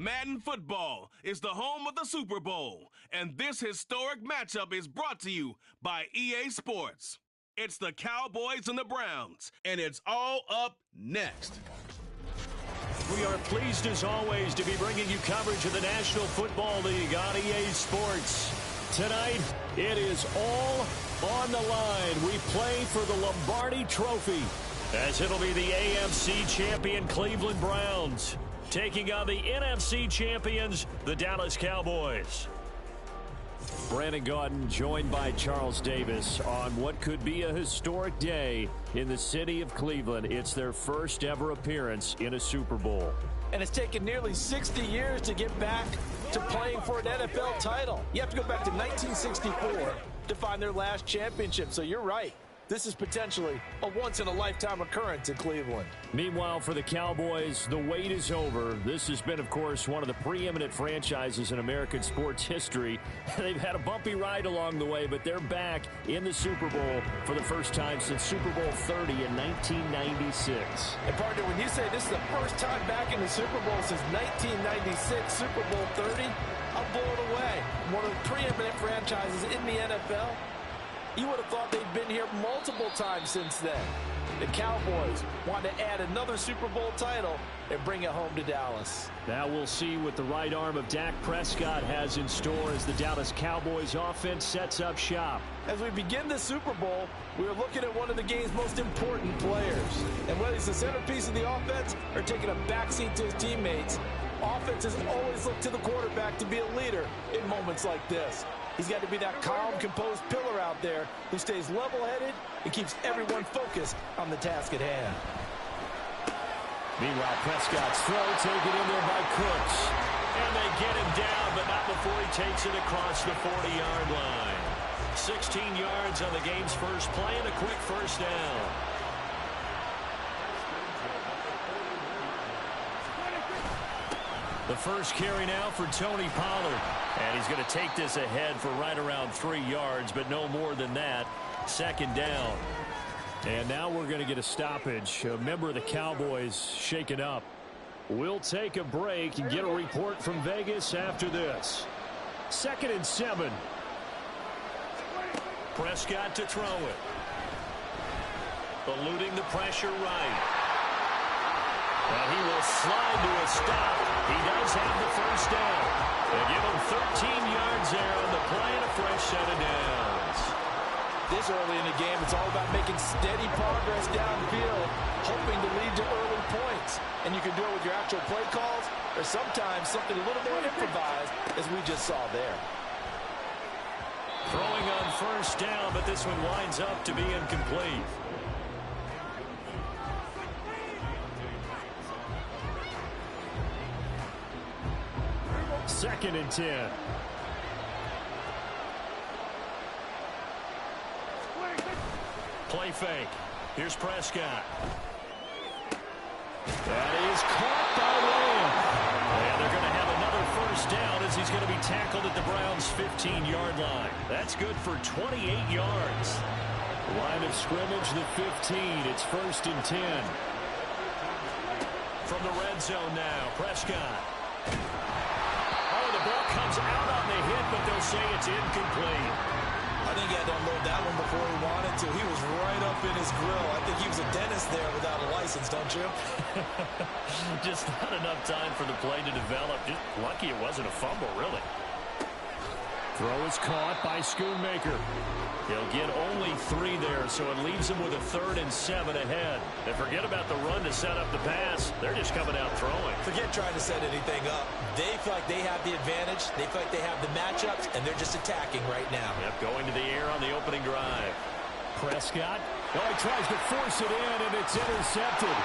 Madden football is the home of the Super Bowl, and this historic matchup is brought to you by EA Sports. It's the Cowboys and the Browns, and it's all up next. We are pleased as always to be bringing you coverage of the National Football League on EA Sports. Tonight, it is all on the line. We play for the Lombardi Trophy, as it'll be the AFC champion Cleveland Browns taking on the NFC champions, the Dallas Cowboys. Brandon Gaudin joined by Charles Davis on what could be a historic day in the city of Cleveland. It's their first ever appearance in a Super Bowl. And it's taken nearly 60 years to get back to playing for an NFL title. You have to go back to 1964 to find their last championship, so you're right. This is potentially a once-in-a-lifetime occurrence in Cleveland. Meanwhile, for the Cowboys, the wait is over. This has been, of course, one of the preeminent franchises in American sports history. They've had a bumpy ride along the way, but they're back in the Super Bowl for the first time since Super Bowl 30 in 1996. And, partner, when you say this is the first time back in the Super Bowl since 1996, Super Bowl 30, I'm blown away. One of the preeminent franchises in the NFL. You would have thought they'd been here multiple times since then. The Cowboys want to add another Super Bowl title and bring it home to Dallas. Now we'll see what the right arm of Dak Prescott has in store as the Dallas Cowboys offense sets up shop. As we begin the Super Bowl, we are looking at one of the game's most important players. And whether he's the centerpiece of the offense or taking a backseat to his teammates, offenses always look to the quarterback to be a leader in moments like this. He's got to be that calm, composed pillar out there who stays level-headed and keeps everyone focused on the task at hand. Meanwhile, Prescott's throw taken in there by Cooks. And they get him down, but not before he takes it across the 40-yard line. 16 yards on the game's first play and a quick first down. The first carry now for Tony Pollard. And he's going to take this ahead for right around 3 yards, but no more than that. Second down. And now we're going to get a stoppage. A member of the Cowboys shaken up. We'll take a break and get a report from Vegas after this. 2nd and 7. Prescott to throw it. Eluding the pressure right. And he will slide to a stop. He does have the first down. They give him 13 yards there on the play and a fresh set of downs. This early in the game, it's all about making steady progress downfield, hoping to lead to early points. And you can do it with your actual play calls or sometimes something a little more improvised, as we just saw there. Throwing on first down, but this one winds up to be incomplete. Second and 10. Play fake. Here's Prescott. That is caught by Lamb. And they're going to have another first down as he's going to be tackled at the Browns' 15-yard line. That's good for 28 yards. Line of scrimmage, the 15. It's 1st and 10. From the red zone now, Prescott. The ball comes out on the hit, but they'll say it's incomplete. I think he had to unload that one before he wanted to. He was right up in his grill. I think he was a dentist there without a license, don't you? Just not enough time for the play to develop. Just lucky it wasn't a fumble, really. Throw is caught by Schoonmaker. He'll get only 3 there, so it leaves him with a 3rd and 7 ahead. And forget about the run to set up the pass. They're just coming out throwing. Forget trying to set anything up. They feel like they have the advantage. They feel like they have the matchups, and they're just attacking right now. Yep, going to the air on the opening drive. Prescott. Oh, he tries to force it in, and it's intercepted.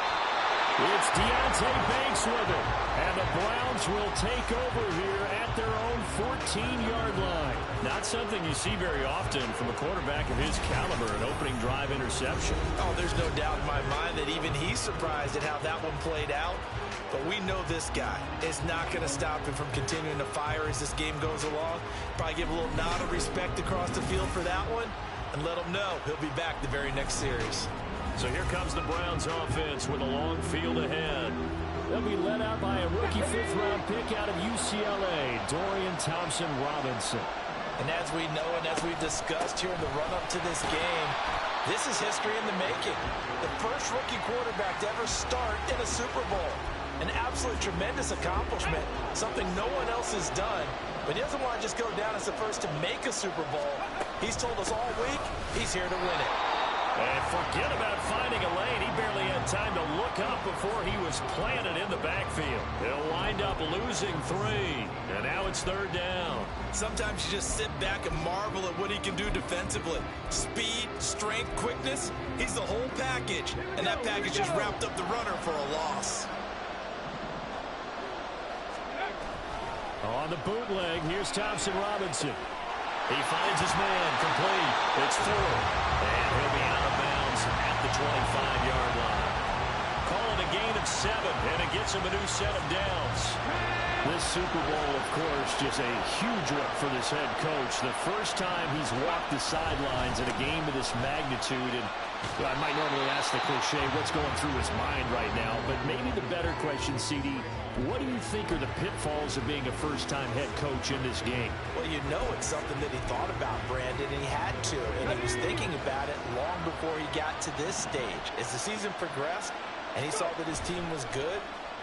It's Deontay Banks with it. And the Browns will take over here at their own 14-yard line. Not something you see very often from a quarterback of his caliber, an opening drive interception. Oh, there's no doubt in my mind that even he's surprised at how that one played out. But we know this guy is not going to stop him from continuing to fire as this game goes along. Probably give a little nod of respect across the field for that one and let him know he'll be back the very next series. So here comes the Browns offense with a long field ahead. They'll be led out by a rookie fifth-round pick out of UCLA, Dorian Thompson-Robinson. And as we know and as we've discussed here in the run-up to this game, this is history in the making. The first rookie quarterback to ever start in a Super Bowl. An absolute tremendous accomplishment, something no one else has done. But he doesn't want to just go down as the first to make a Super Bowl. He's told us all week he's here to win it. And forget about finding a lane. He barely had time to look up before he was planted in the backfield. He'll wind up losing 3. And now it's third down. Sometimes you just sit back and marvel at what he can do defensively. Speed, strength, quickness. He's the whole package. And that package just wrapped up the runner for a loss. On the bootleg, here's Thompson-Robinson. He finds his man, complete. It's 4. And he'll be out of bounds at the 25-yard line. Calling a gain of 7, and it gets him a new set of downs. This Super Bowl, of course, just a huge look for this head coach. The first time he's walked the sidelines in a game of this magnitude. And I might normally ask the cliche, what's going through his mind right now? But maybe the better question, CD, what do you think are the pitfalls of being a first-time head coach in this game? Well, you know it's something that he thought about, Brandon, and he had to. And he was thinking about it long before he got to this stage. As the season progressed and he saw that his team was good,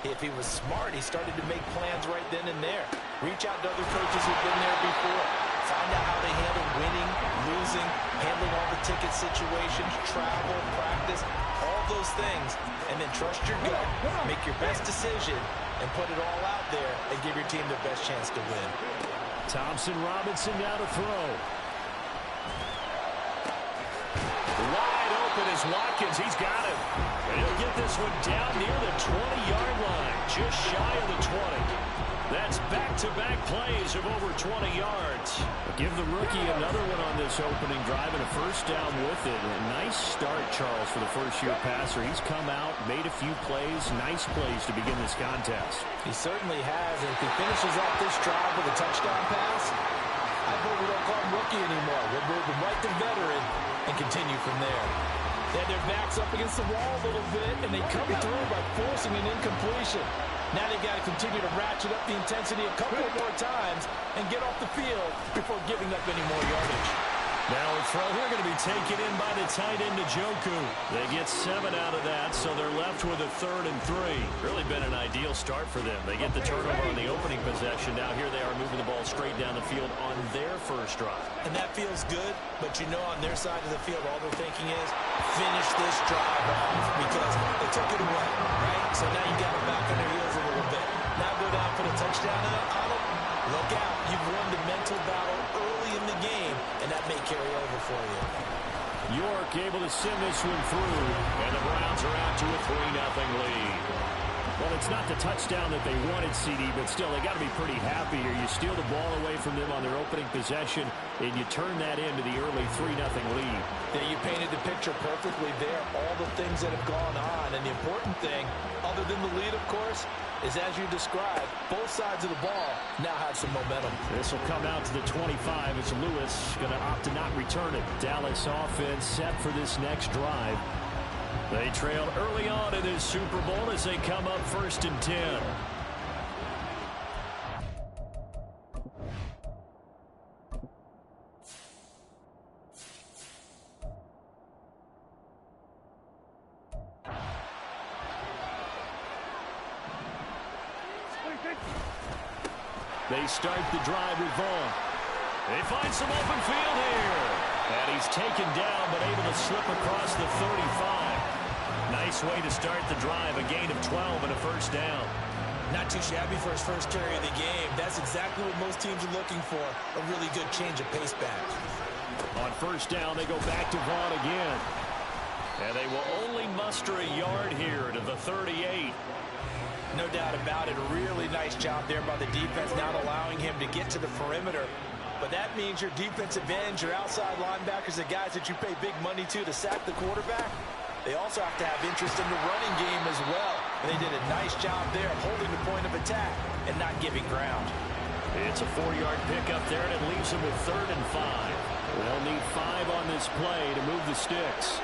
if he was smart, he started to make plans right then and there. Reach out to other coaches who've been there before. Find out how they handle winning, losing, handling all the ticket situations, travel, practice, all those things. And then trust your gut, make your best decision, and put it all out there and give your team the best chance to win. Thompson-Robinson now to throw. Wide open is Watkins. He's got it. And he'll get this one down near the 20-yard line, just shy of the 20. That's back-to-back plays of over 20 yards. Give the rookie another one on this opening drive and a first down with it. A nice start, Charles, for the first-year passer. He's come out, made a few plays, nice plays to begin this contest. He certainly has, and if he finishes off this drive with a touchdown pass, I hope we don't call him rookie anymore. We'll move him right to veteran and continue from there. They had their backs up against the wall a little bit, and they come through by forcing an incompletion. Now they've got to continue to ratchet up the intensity a couple more times and get off the field before giving up any more yardage. Now a throw here going to be taken in by the tight end Njoku. They get 7 out of that, so they're left with a 3rd and 3. Really been an ideal start for them. They get the turnover on the opening possession. Now here they are moving the ball straight down the field on their first drive. And that feels good, but you know on their side of the field all they're thinking is finish this drive off because they took it away, right? So now you got them back on their heels a little bit. Now go down for the touchdown on them. Look out. You've won the mental battle early in the game, and that may carry over for you. York able to send this one through, and the Browns are out to a 3-0 lead. Well, it's not the touchdown that they wanted, CD, but still, they got to be pretty happy here. You steal the ball away from them on their opening possession, and you turn that into the early 3-0 lead. Yeah, you painted the picture perfectly there, all the things that have gone on. And the important thing, other than the lead, of course, is as you described, both sides of the ball now have some momentum. This will come out to the 25 as Lewis going to opt to not return it. Dallas offense set for this next drive. They trailed early on in this Super Bowl as they come up 1st and 10. They start the drive with Vaughn. They find some open field here. And he's taken down but able to slip across the 35. Nice way to start the drive. A gain of 12 and a first down. Not too shabby for his first carry of the game. That's exactly what most teams are looking for. A really good change of pace back. On first down, they go back to Vaughn again. And they will only muster a yard here to the 38. No doubt about it. A really nice job there by the defense, not allowing him to get to the perimeter. But that means your defensive ends, your outside linebackers, the guys that you pay big money to sack the quarterback, they also have to have interest in the running game as well. And they did a nice job there holding the point of attack and not giving ground. It's a 4-yard pickup there, and it leaves them with 3rd and 5. They'll need 5 on this play to move the sticks.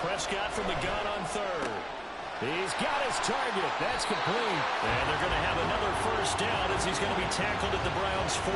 Prescott from the gun on 3rd. He's got his target. That's complete. And they're going to have another first down as he's going to be tackled at the Browns' 43.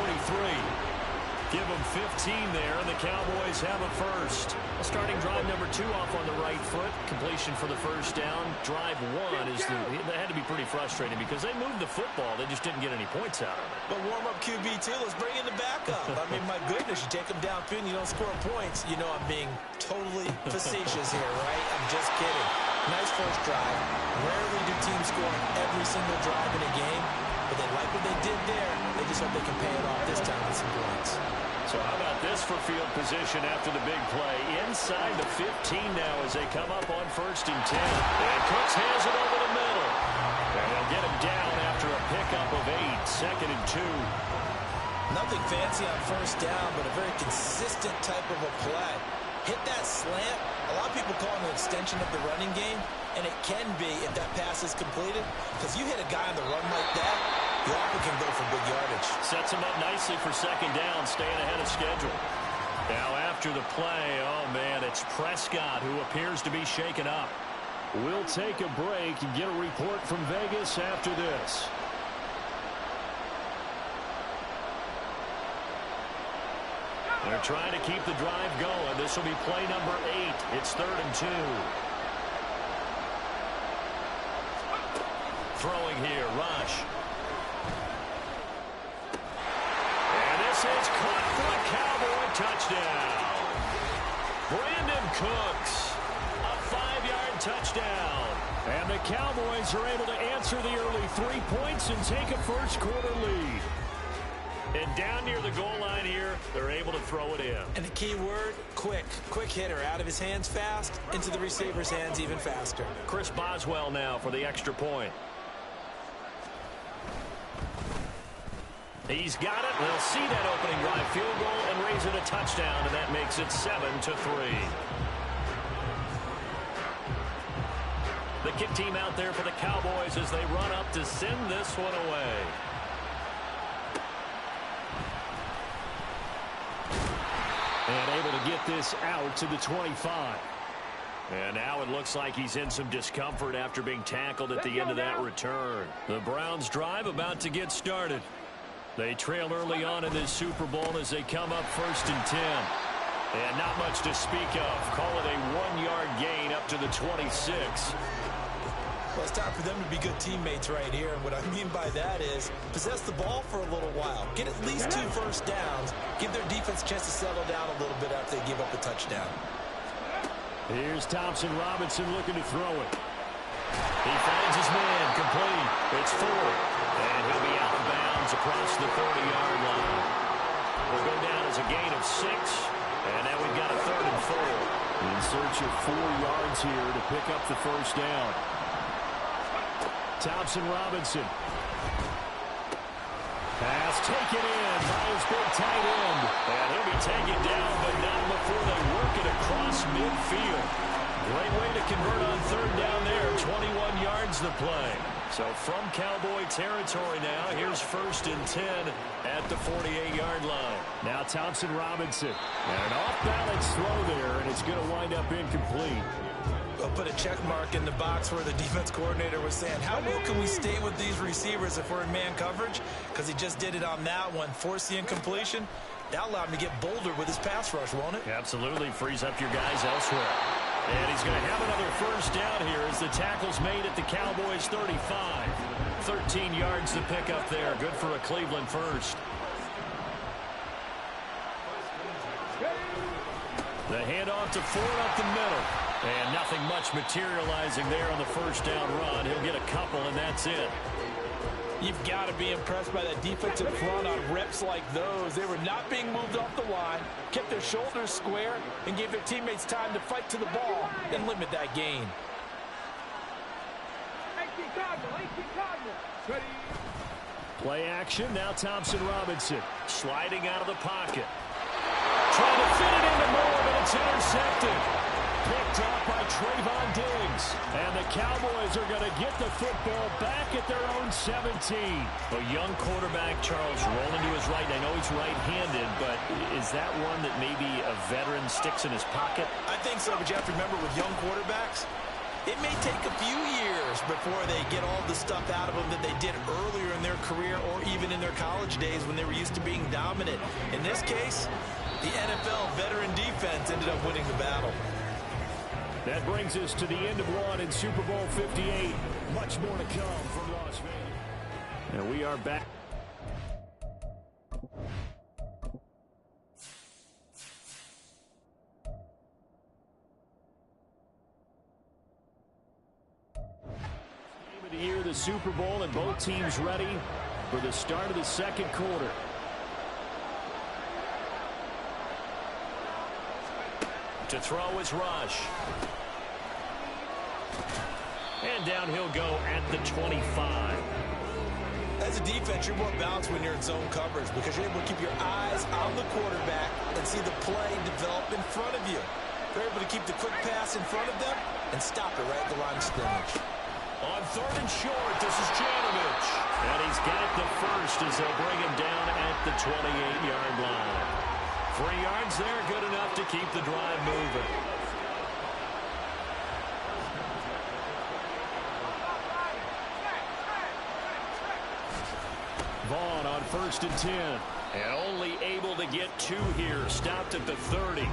Give them 15 there, and the Cowboys have a first. Starting drive number 2 off on the right foot. Completion for the first down. Drive 1 that had to be pretty frustrating because they moved the football. They just didn't get any points out of it. But warm-up QB, too. Let's bring in the backup. I mean, my goodness, you take them downfield and you don't score points. You know I'm being totally facetious here, right? I'm just kidding. Nice first drive. Rarely do teams score on every single drive in a game, but they like what they did there. They just hope they can pay it off this time with some points. So how about this for field position after the big play? Inside the 15 now as they come up on 1st and 10. And Cooks has it over the middle. And they'll get him down after a pickup of 8, 2nd and 2. Nothing fancy on first down, but a very consistent type of a play. Hit that slant. A lot of people call it an extension of the running game, and it can be if that pass is completed, because you hit a guy on the run like that, you often can go for big yardage. Sets him up nicely for 2nd down, staying ahead of schedule. Now after the play, oh man, it's Prescott who appears to be shaken up. We'll take a break and get a report from Vegas after this. They're trying to keep the drive going. This will be play number 8. It's 3rd and 2. Throwing here, Rush. And this is caught for a Cowboy touchdown. Brandon Cooks, a 5-yard touchdown. And the Cowboys are able to answer the early 3 points and take a first-quarter lead. And down near the goal line here, they're able to throw it in. And the key word, quick. Quick hitter. Out of his hands fast, into the receiver's hands even faster. Chris Boswell now for the extra point. He's got it. They'll see that opening drive field goal and raise it a touchdown, and that makes it 7-3. The kick team out there for the Cowboys as they run up to send this one away. And able to get this out to the 25. And now it looks like he's in some discomfort after being tackled at the end of that return. The Browns drive about to get started. They trail early on in this Super Bowl as they come up 1st and 10. And not much to speak of. Call it a 1-yard gain up to the 26. Well, it's time for them to be good teammates right here. And what I mean by that is possess the ball for a little while. Get at least 2 first downs. Give their defense a chance to settle down a little bit after they give up the touchdown. Here's Thompson Robinson looking to throw it. He finds his man complete. It's 4. And he'll be out of bounds across the 30-yard line. We'll go down as a gain of 6. And now we've got a 3rd and 4. In search of 4 yards here to pick up the first down. Thompson Robinson. Pass taken in by his big tight end. And he'll be taken down, but not before they work it across midfield. Great way to convert on 3rd down there. 21 yards the play. So from Cowboy territory now, here's 1st and 10 at the 48-yard line. Now Thompson Robinson. And an off-balance throw there, and it's going to wind up incomplete. I'll put a check mark in the box where the defense coordinator was saying, how well can we stay with these receivers if we're in man coverage? Because he just did it on that one. Force the incompletion. That'll allow him to get bolder with his pass rush, won't it? Absolutely. Frees up your guys elsewhere. And he's going to have another first down here as the tackle's made at the Cowboys' 35. 13 yards to pick up there. Good for a Cleveland first. The handoff to Ford up the middle. And nothing much materializing there on the first down run. He'll get a couple, and that's it. You've got to be impressed by that defensive front on reps like those. They were not being moved off the line, kept their shoulders square, and gave their teammates time to fight to the ball and limit that gain. Play action, now Thompson Robinson. Sliding out of the pocket. Trying to fit it into Moore, but it's intercepted. Picked up by Trayvon Diggs. And the Cowboys are going to get the football back at their own 17. A young quarterback, Charles, rolling to his right. I know he's right-handed, but is that one that maybe a veteran sticks in his pocket? I think so, but you have to remember with young quarterbacks, It may take a few years before they get all the stuff out of them that they did earlier in their career or even in their college days when they were used to being dominant. In this case, the NFL veteran defense ended up winning the battle. That brings us to the end of one in Super Bowl 58. Much more to come from Las Vegas. And we are back. Game of the year, the Super Bowl, and both teams ready for the start of the second quarter. To throw is Rush. And down he'll go at the 25. As a defense, you're more balanced when you're in zone coverage because you're able to keep your eyes on the quarterback and see the play develop in front of you. You're able to keep the quick pass in front of them and stop it right at the line of scrimmage. On third and short, this is Janovich. And he's got the first as they'll bring him down at the 28-yard line. 3 yards there, good enough to keep the drive moving. Vaughn on 1st and 10. And only able to get 2 here. Stopped at the 30.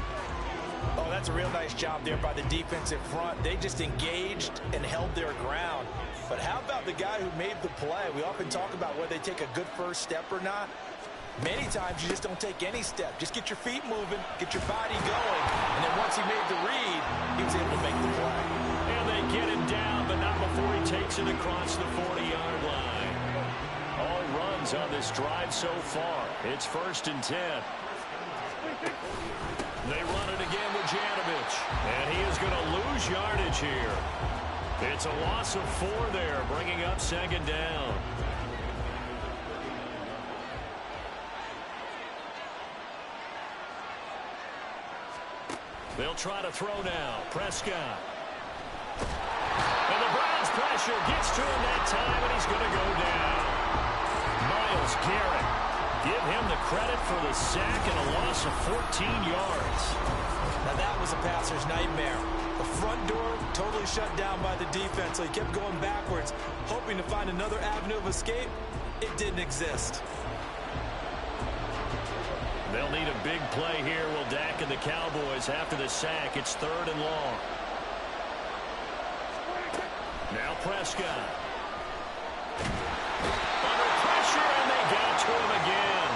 Oh, that's a real nice job there by the defensive front. They just engaged and held their ground. But how about the guy who made the play? We often talk about whether they take a good first step or not. Many times you just don't take any step. Just get your feet moving, get your body going, and then once he made the read, he was able to make the play. And they get him down, but not before he takes it across the 40-yard line. All runs on this drive so far. It's 1st and 10. They run it again with Janovich, and he is going to lose yardage here. It's a loss of 4 there, bringing up 2nd down. They'll try to throw now. Prescott. And the Browns pressure gets to him that time, and he's going to go down. Myles Garrett. Give him the credit for the sack and a loss of 14 yards. Now that was a passer's nightmare. The front door totally shut down by the defense, so he kept going backwards, hoping to find another avenue of escape. It didn't exist. They'll need a big play here, will Dak and the Cowboys after the sack. It's 3rd and long. Now Prescott. Under pressure, and they got to him again.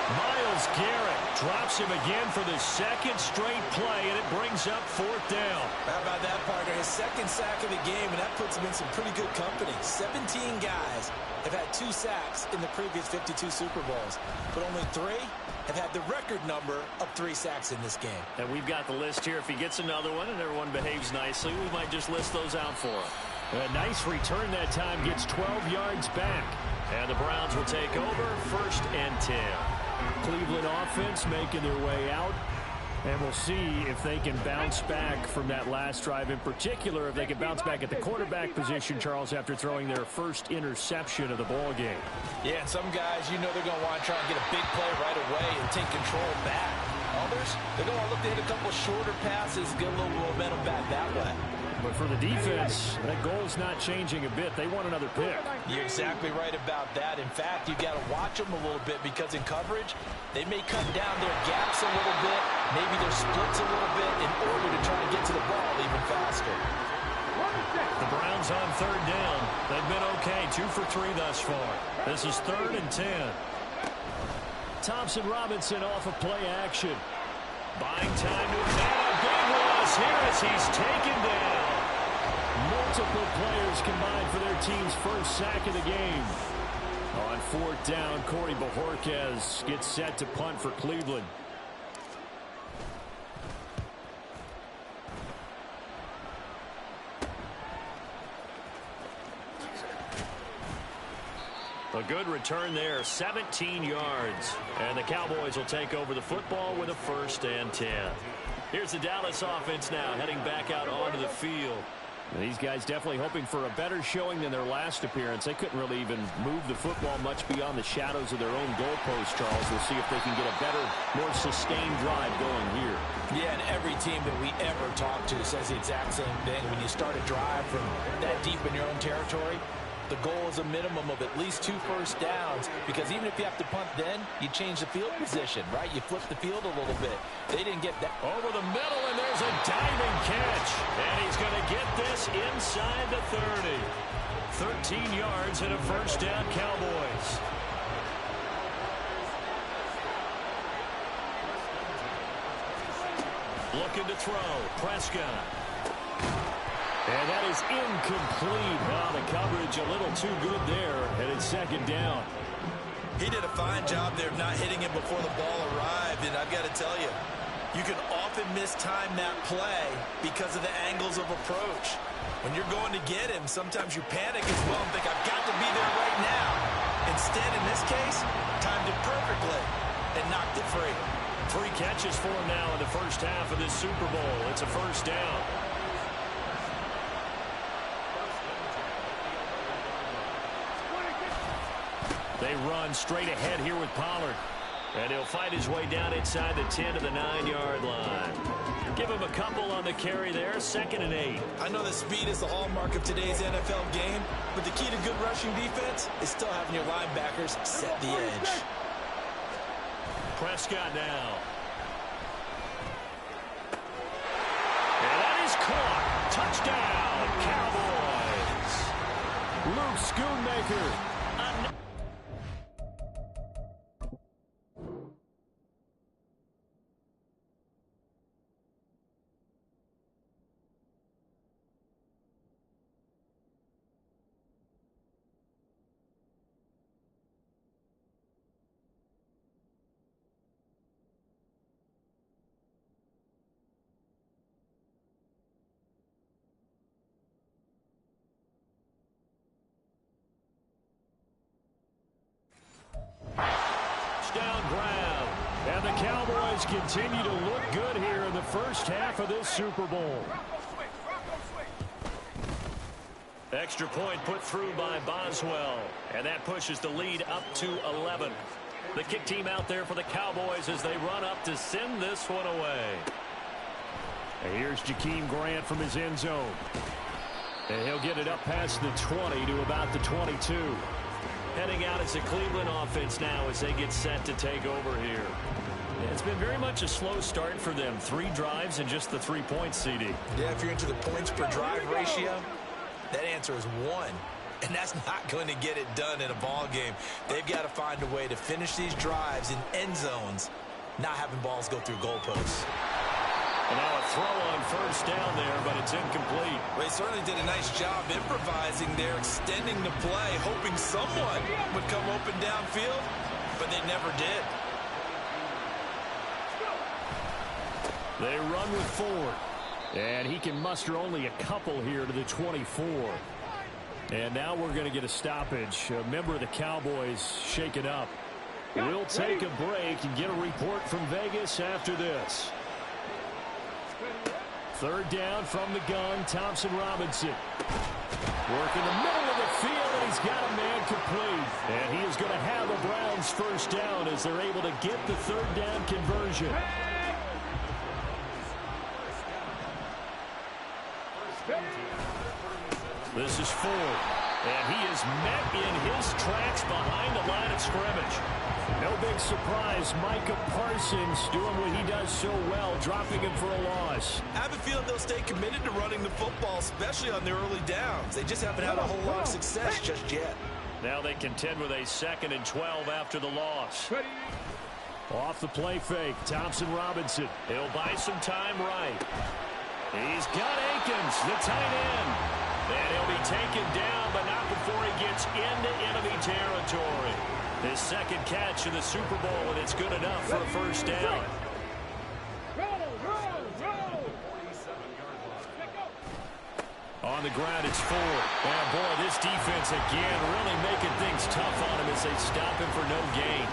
Myles Garrett drops him again for the 2nd straight play, and it brings up 4th down. How about that, partner? His 2nd sack of the game, and that puts him in some pretty good company. 17 guys have had 2 sacks in the previous 52 Super Bowls, but only 3 have had the record number of 3 sacks in this game. And we've got the list here. If he gets another one and everyone behaves nicely, we might just list those out for him. A nice return that time, gets 12 yards back. And the Browns will take over, 1st and 10. Cleveland offense making their way out. And we'll see if they can bounce back from that last drive. In particular, if they can bounce back at the quarterback position, Charles, after throwing their first interception of the ball game. Yeah, and some guys, you know they're going to want to try and get a big play right away and take control back. Others, they're going to want to look to hit a couple shorter passes, get a little momentum back that way. But for the defense, that goal's not changing a bit. They want another pick. You're exactly right about that. In fact, you've got to watch them a little bit because in coverage, they may cut down their gaps a little bit, maybe their splits a little bit in order to try to get to the ball even faster. The Browns on 3rd down. They've been okay, 2 for 3 thus far. This is 3rd and 10. Thompson Robinson off of play action. Buying time to attack. A big loss here as he's taken down. Multiple players combined for their team's first sack of the game. On 4th down, Corey Bojorquez gets set to punt for Cleveland. A good return there, 17 yards. And the Cowboys will take over the football with a 1st and 10. Here's the Dallas offense now, heading back out onto the field. These guys definitely hoping for a better showing than their last appearance. They couldn't really even move the football much beyond the shadows of their own goalpost, Charles. We'll see if they can get a better, more sustained drive going here. Yeah, and every team that we ever talk to says the exact same thing. When you start a drive from that deep in your own territory, the goal is a minimum of at least 2 first downs, because even if you have to punt then, you change the field position, right? You flip the field a little bit. They didn't get that. Over the middle, and there's a diving catch. And he's going to get this inside the 30. 13 yards and a first down, Cowboys. Looking to throw. Prescott. And that is incomplete. Now the coverage a little too good there, and it's second down. He did a fine job there of not hitting him before the ball arrived, and I've got to tell you, you can often mistime that play because of the angles of approach. When you're going to get him, sometimes you panic as well and think, I've got to be there right now. Instead, in this case, timed it perfectly and knocked it free. 3 catches for him now in the first half of this Super Bowl. It's a first down. They run straight ahead here with Pollard. And he'll fight his way down inside the 10 to the 9-yard line. Give him a couple on the carry there. 2nd and 8. I know that speed is the hallmark of today's NFL game, but the key to good rushing defense is still having your linebackers set the edge. Prescott now. And that is caught. Touchdown, Cowboys. Luke Schoonmaker. And the Cowboys continue to look good here in the first half of this Super Bowl. Extra point put through by Boswell. And that pushes the lead up to 11. The kick team out there for the Cowboys as they run up to send this one away. And here's Jakeem Grant from his end zone. And he'll get it up past the 20 to about the 22. Heading out as a Cleveland offense now as they get set to take over here. It's been very much a slow start for them. 3 drives and just the 3 points, CD. Yeah, if you're into the points per drive ratio, that answer is 1. And that's not going to get it done in a ball game. They've got to find a way to finish these drives in end zones, not having balls go through goalposts. And now a throw on first down there, but it's incomplete. Well, he certainly did a nice job improvising there, extending the play, hoping someone would come open downfield, but they never did. They run with Ford. And he can muster only a couple here to the 24. And now we're going to get a stoppage. A member of the Cowboys shaken up. We'll take a break and get a report from Vegas after this. 3rd down from the gun, Thompson Robinson. Working the middle of the field, and he's got a man complete. And he is going to have the Browns first down as they're able to get the 3rd down conversion. This is Ford, and he is met in his tracks behind the line of scrimmage. No big surprise, Micah Parsons doing what he does so well, dropping him for a loss. I have a feeling they'll stay committed to running the football, especially on their early downs. They just haven't had a whole lot of success just yet. Now they contend with a 2nd and 12 after the loss. Off the play fake, Thompson Robinson. He'll buy some time right. He's got Akins, the tight end. And he'll be taken down, but not before he gets into enemy territory. His 2nd catch in the Super Bowl, and it's good enough for a first down. On the ground, it's Ford. And boy, this defense again really making things tough on him as they stop him for no gain.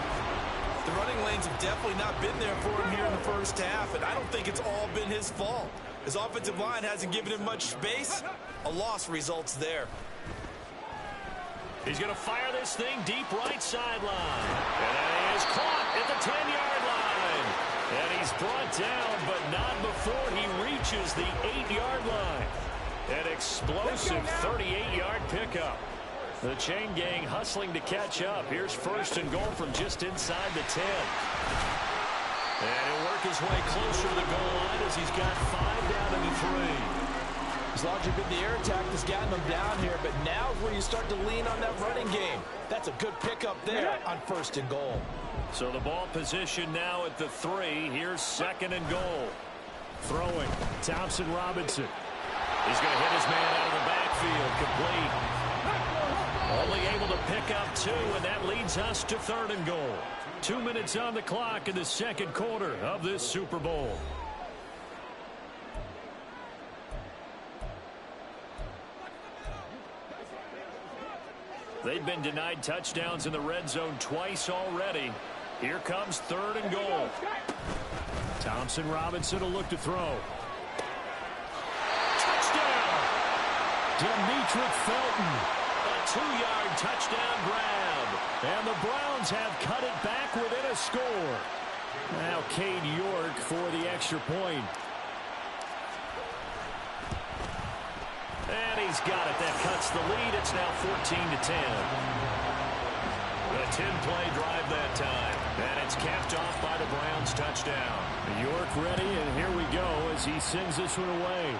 The running lanes have definitely not been there for him here in the first half, and I don't think it's all been his fault. His offensive line hasn't given him much space. A loss results there. He's going to fire this thing deep right sideline. And that is caught at the 10-yard line. And he's brought down, but not before he reaches the 8-yard line. An explosive 38-yard pickup. The chain gang hustling to catch up. Here's first and goal from just inside the 10. And he'll work his way closer to the goal line as he's got 5 down to the 3. It's largely been the air attack that's gotten them down here, but now is where you start to lean on that running game. That's a good pickup there on first and goal. So the ball position now at the 3. Here's second and goal. Throwing, Thompson Robinson. He's going to hit his man out of the backfield. Complete. Only able to pick up 2, and that leads us to third and goal. 2 minutes on the clock in the second quarter of this Super Bowl. They've been denied touchdowns in the red zone twice already. Here comes third and goal. Thompson Robinson will look to throw. Touchdown! Demetric Felton. A 2-yard touchdown grab. And the Browns have cut it back within a score. Now Cade York for the extra point. And he's got it. That cuts the lead. It's now 14-10. A 10-play drive that time. And it's capped off by the Browns touchdown. York ready, and here we go as he sends this one away.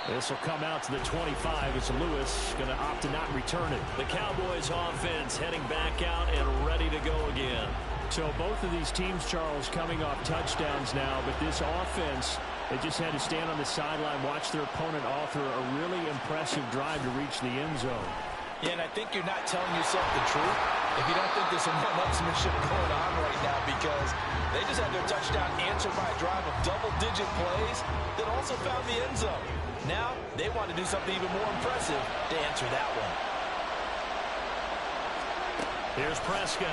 This will come out to the 25 as Lewis going to opt to not return it. The Cowboys offense heading back out and ready to go again. So both of these teams, Charles, coming off touchdowns now, but this offense, they just had to stand on the sideline, watch their opponent author a really impressive drive to reach the end zone. Yeah, and I think you're not telling yourself the truth if you don't think there's some one-upsmanship going on right now, because they just had their touchdown answered by a drive of double-digit plays that also found the end zone. Now they want to do something even more impressive to answer that one. Here's Prescott.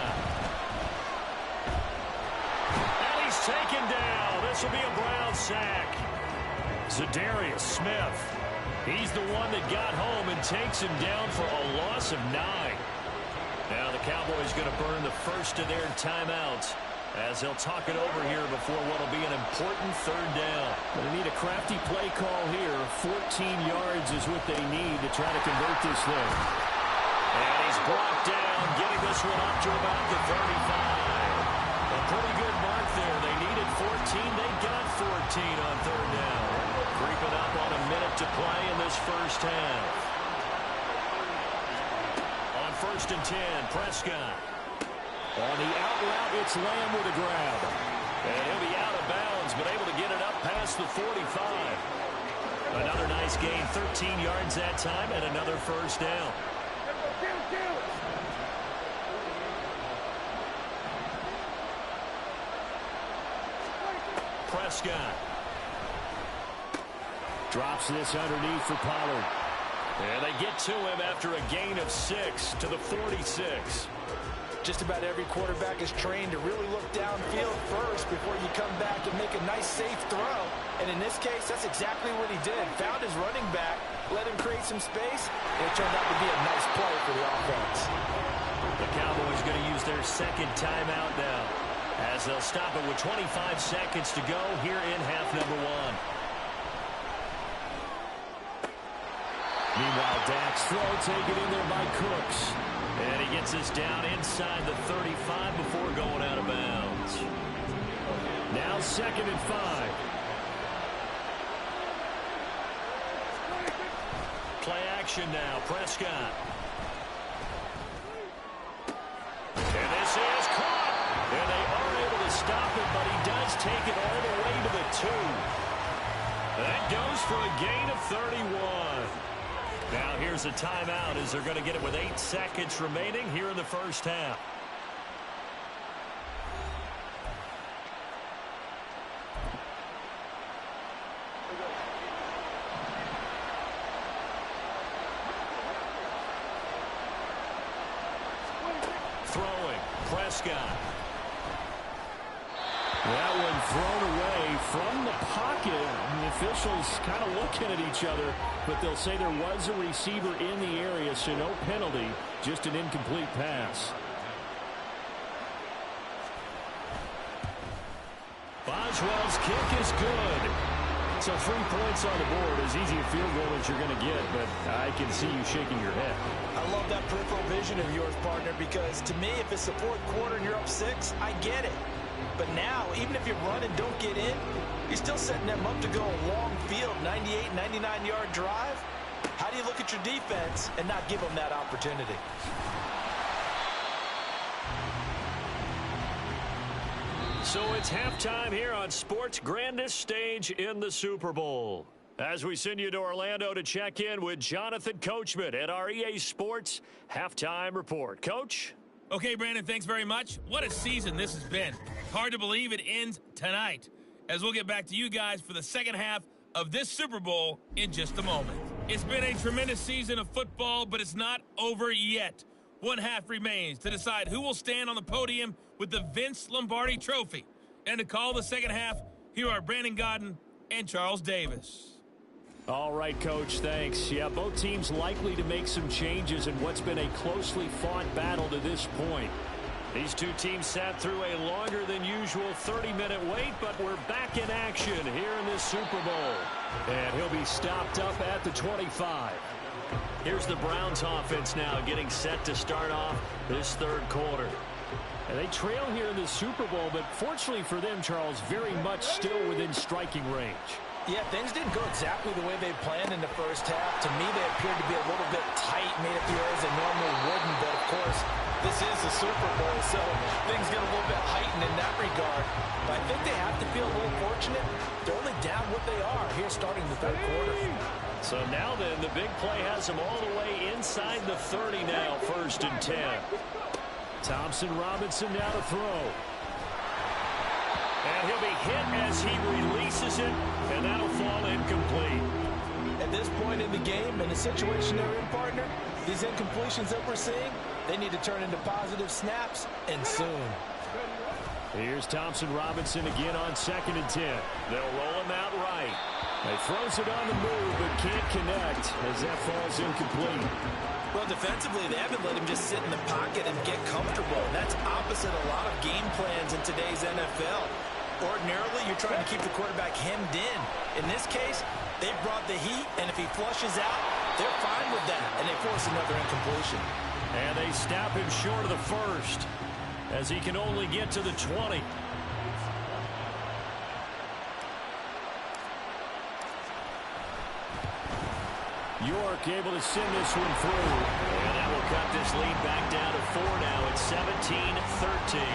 And he's taken down. This will be a Brown sack. Za'Darius Smith. He's the one that got home and takes him down for a loss of 9. Now the Cowboys going to burn the first of their timeouts as they'll talk it over here before what will be an important third down. They need a crafty play call here. 14 yards is what they need to try to convert this thing. And he's brought down, getting this one up to about the 35. A pretty good mark there. They needed 14. They got 14 on third down. Creeping up on a minute to play in this first half. On first and 10, Prescott. On the out route, it's Lamb with a grab. And he'll be out of bounds, but able to get it up past the 45. Another nice gain, 13 yards that time, and another first down. Prescott. Drops this underneath for Pollard. And they get to him after a gain of 6 to the 46. Just about every quarterback is trained to really look downfield first before you come back and make a nice, safe throw. And in this case, that's exactly what he did. Found his running back, let him create some space, and it turned out to be a nice play for the offense. The Cowboys going to use their second timeout now, as they'll stop it with 25 seconds to go here in half number 1. Meanwhile, Dak's throw taken in there by Cooks. And he gets us down inside the 35 before going out of bounds. Now 2nd and 5. Play action now, Prescott. And this is caught. And they are able to stop it, but he does take it all the way to the 2. That goes for a gain of 31. Now here's a timeout as they're going to get it with 8 seconds remaining here in the first half. Throwing, Prescott. That one thrown away from the pocket. And the officials kind of looking at each other, but they'll say there was a receiver in the area, so no penalty, just an incomplete pass. Boswell's kick is good. So 3 points on the board, as easy a field goal as you're going to get, but I can see you shaking your head. I love that peripheral vision of yours, partner, because to me, if it's the fourth quarter and you're up 6, I get it. But now, even if you run and don't get in, you're still setting them up to go a long field, 98, 99-yard drive. How do you look at your defense and not give them that opportunity? So it's halftime here on sports' grandest stage in the Super Bowl. As we send you to Orlando to check in with Jonathan Coachman at our EA Sports Halftime Report. Coach? Okay, Brandon, thanks very much. What a season this has been. Hard to believe it ends tonight, as we'll get back to you guys for the second half of this Super Bowl in just a moment. It's been a tremendous season of football, but it's not over yet. One half remains to decide who will stand on the podium with the Vince Lombardi Trophy. And to call the second half, here are Brandon Godden and Charles Davis. All right, Coach, thanks. Yeah, both teams likely to make some changes in what's been a closely fought battle to this point. These two teams sat through a longer than usual 30-minute wait, but we're back in action here in this Super Bowl. And he'll be stopped up at the 25. Here's the Browns offense now getting set to start off this third quarter. And they trail here in the Super Bowl, but fortunately for them, Charles, very much still within striking range. Yeah, things didn't go exactly the way they planned in the first half. To me, they appeared to be a little bit tight, made a few errors they normally wouldn't. But, of course, this is the Super Bowl, so things get a little bit heightened in that regard. But I think they have to feel a little fortunate. They're only down what they are here starting the third quarter. So now then, the big play has them all the way inside the 30 now, 1st and 10. Thompson Robinson now to throw. And he'll be hit as he releases it, and that'll fall incomplete. At this point in the game, in the situation they're in, partner, these incompletions that we're seeing, they need to turn into positive snaps, and soon. Here's Thompson Robinson again on 2nd and 10. They'll roll him out right. He throws it on the move, but can't connect as that falls incomplete. Well, defensively, they haven't let him just sit in the pocket and get comfortable. That's opposite a lot of game plans in today's NFL. Ordinarily, you're trying to keep the quarterback hemmed in. In this case, they brought the heat, and if he flushes out, they're fine with that, and they force another incompletion. And they snap him short of the first as he can only get to the 20. York able to send this one through. And that will cut this lead back down to 4 now. It's 17-13.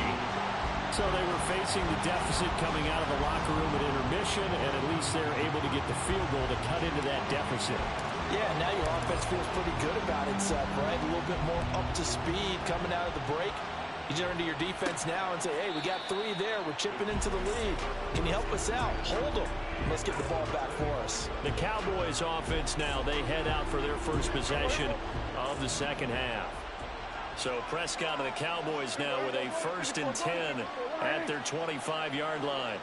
So they were facing the deficit coming out of the locker room at intermission, and at least they're able to get the field goal to cut into that deficit. Yeah, now your offense feels pretty good about itself, right? A little bit more up to speed coming out of the break. You turn to your defense now and say, hey, we got 3 there. We're chipping into the lead. Can you help us out? Hold them. Let's get the ball back for us. The Cowboys offense now, they head out for their first possession of the second half. So Prescott and the Cowboys now with a 1st and 10 at their 25-yard line.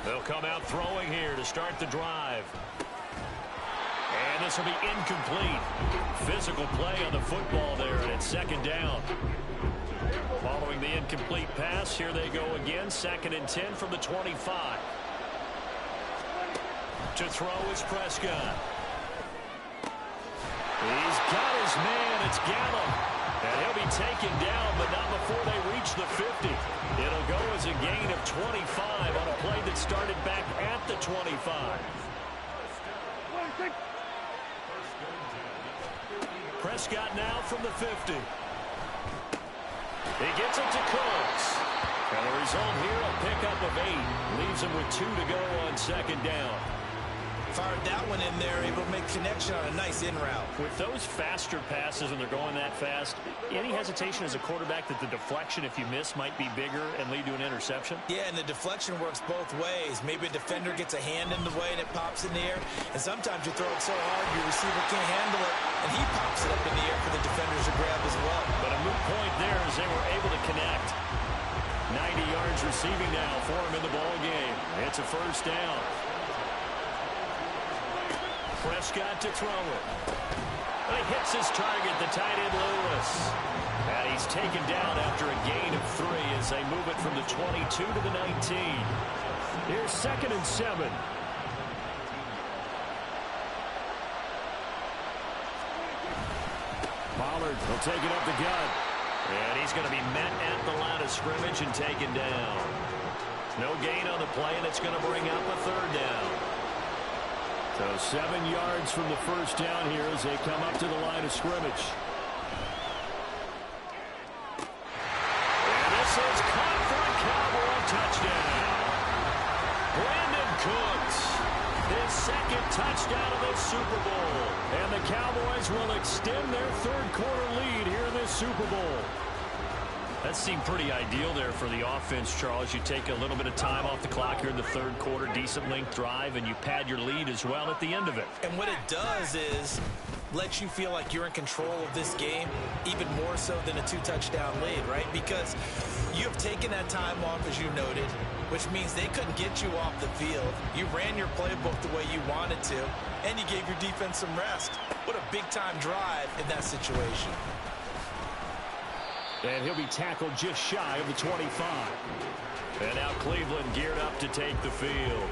They'll come out throwing here to start the drive. And this will be incomplete. Physical play on the football there, and it's 2nd down. Following the incomplete pass, here they go again. 2nd and 10 from the 25. To throw is Prescott. He's got his man. It's Gallup. And he'll be taken down, but not before they reach the 50. It'll go as a gain of 25 on a play that started back at the 25. Prescott now from the 50. He gets it to Cooks. And the result here, a pickup of 8. Leaves him with 2 to go on 2nd down. Fired that one in there, able to make connection on a nice in route. With those faster passes and they're going that fast, any hesitation as a quarterback that the deflection, if you miss, might be bigger and lead to an interception? Yeah, and the deflection works both ways. Maybe a defender gets a hand in the way and it pops in the air. And sometimes you throw it so hard your receiver can't handle it, and he pops it up in the air for the defenders to grab as well. But a moot point there as they were able to connect. receiving now for him in the ball game. It's a first down. Prescott to throw it. And he hits his target, the tight end Lewis. And he's taken down after a gain of 3 as they move it from the 22 to the 19. Here's 2nd and 7. Pollard will take it up the gut. And he's going to be met at the line of scrimmage and taken down. No gain on the play, and it's going to bring up a 3rd down. So 7 yards from the first down here as they come up to the line of scrimmage. And this is caught for a Cowboy touchdown. Brandon Cooks, his 2nd touchdown of the Super Bowl. And the Cowboys will extend their 3rd quarter lead here in this Super Bowl. That seemed pretty ideal there for the offense, Charles. You take a little bit of time off the clock here in the 3rd quarter, decent length drive, and you pad your lead as well at the end of it. And what it does is lets you feel like you're in control of this game, even more so than a 2-touchdown lead, right? Because you have taken that time off, as you noted, which means they couldn't get you off the field. You ran your playbook the way you wanted to, and you gave your defense some rest. What a big-time drive in that situation. And he'll be tackled just shy of the 25. And now Cleveland geared up to take the field.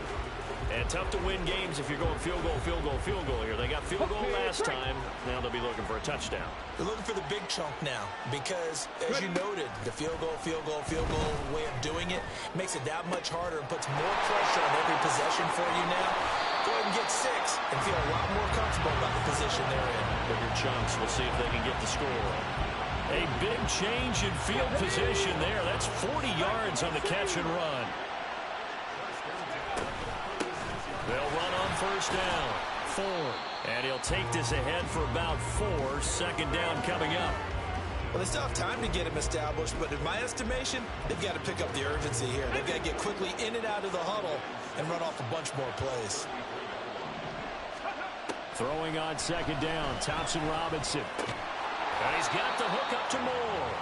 And tough to win games if you're going field goal, field goal, field goal here. They got field goal last time. Now they'll be looking for a touchdown. They're looking for the big chunk now because, as you noted, the field goal way of doing it makes it that much harder and puts more pressure on every possession for you now. Go ahead and get 6 and feel a lot more comfortable about the position they're in. Bigger chunks. We'll see if they can get the score. A big change in field position there. That's 40 yards on the catch and run. They'll run on first down. 4. And he'll take this ahead for about 4. 2nd down coming up. Well, they still have time to get him established, but in my estimation, they've got to pick up the urgency here. They've got to get quickly in and out of the huddle and run off a bunch more plays. Throwing on 2nd down, Thompson Robinson. And he's got the hook up to Moore.